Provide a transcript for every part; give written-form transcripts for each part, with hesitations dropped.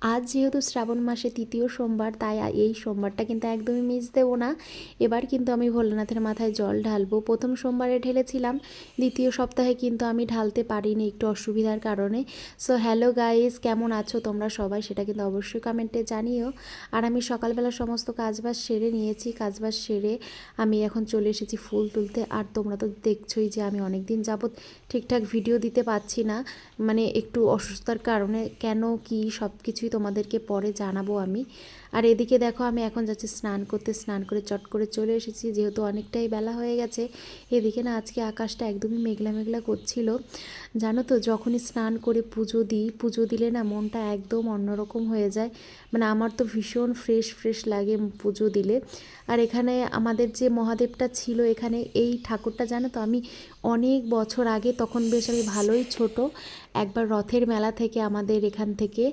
আজ যেহেতু শ্রাবণ মাসে তৃতীয় সোমবার, তাই এই সোমবারটা কিন্তু একদমই মিস দেবো না। এবার কিন্তু আমি ভোলানাথের মাথায় জল ঢালবো। প্রথম সোমবারে ঢেলেছিলাম, দ্বিতীয় সপ্তাহে কিন্তু আমি ঢালতে পারিনি একটু অসুবিধার কারণে। সো হ্যালো গাইস, কেমন আছো তোমরা সবাই, সেটা কিন্তু অবশ্যই কমেন্টে জানিও। আর আমি সকালবেলা সমস্ত কাজবাজ সেরে নিয়েছি, কাজবাজ সেরে আমি এখন চলে এসেছি ফুল তুলতে। আর তোমরা তো দেখছোই যে আমি অনেক দিন যাবৎ ঠিকঠাক ভিডিও দিতে পারছি না, মানে একটু অসুস্থতার কারণে। কেন কি সব কিছুই তোমাদেরকে পরে জানাবো আমি। আর এদিকে দেখো আমি এখন যাচ্ছি স্নান করতে, স্নান করে চট করে চলে এসেছি যেহেতু অনেকটাই বেলা হয়ে গেছে। এদিকে না আজকে আকাশটা একদমই মেঘলা মেঘলা করছিল। জানো তো, যখনই স্নান করে পুজো দিই, পুজো দিলে না মনটা একদম অন্যরকম হয়ে যায়। মানে আমার তো ভীষণ ফ্রেশ ফ্রেশ লাগে পুজো দিলে। আর এখানে আমাদের যে মহাদেবটা ছিল, এখানে এই ঠাকুরটা জানো তো, আমি অনেক বছর আগে, তখন বেশ আমি ভালোই ছোট, একবার রথের মেলা থেকে আমাদের এখান থেকে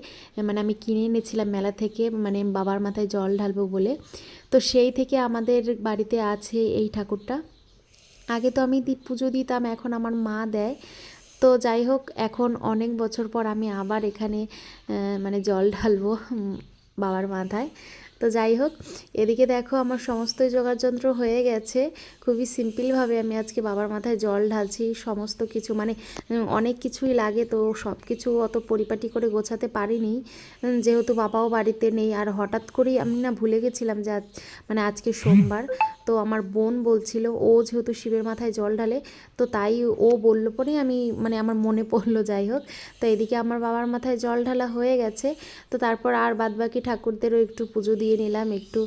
মানে আমি কিনে এনেছিলাম মেলা থেকে, মানে বাবার মাথায় জল ঢালবো বলে। তো সেই থেকে আমাদের বাড়িতে আছে এই ঠাকুরটা। আগে তো আমি পুজো দিতাম, এখন আমার মা দেয়। তো যাই হোক, এখন অনেক বছর পর আমি আবার এখানে মানে জল ঢালবো বাবার মাথায়। তো যাই হোক, এদিকে দেখো আমার সমস্তই যোগাড়যন্ত্র হয়ে গেছে। খুবই সিম্পলভাবে আমি আজকে বাবার মাথায় জল ঢালছি। সমস্ত কিছু মানে অনেক কিছুই লাগে, তো সব কিছু অত পরিপাটি করে গোছাতে পারিনি, যেহেতু বাবাও বাড়িতে নেই। আর হঠাৎ করেই আমি না ভুলে গেছিলাম যে মানে আজকে সোমবার। তো আমার বোন বলছিল, ও যেহেতু শিবের মাথায় জল ঢালে, তো তাই ও বললো পরেই আমি মানে আমার মনে পড়লো। যাই হোক, তো এদিকে আমার বাবার মাথায় জল ঢালা হয়ে গেছে। তো তারপর আর বাদবাকি ঠাকুরদেরও একটু পুজো দিয়ে নিলাম, একটু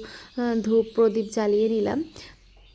ধূপ প্রদীপ জ্বালিয়ে নিলাম।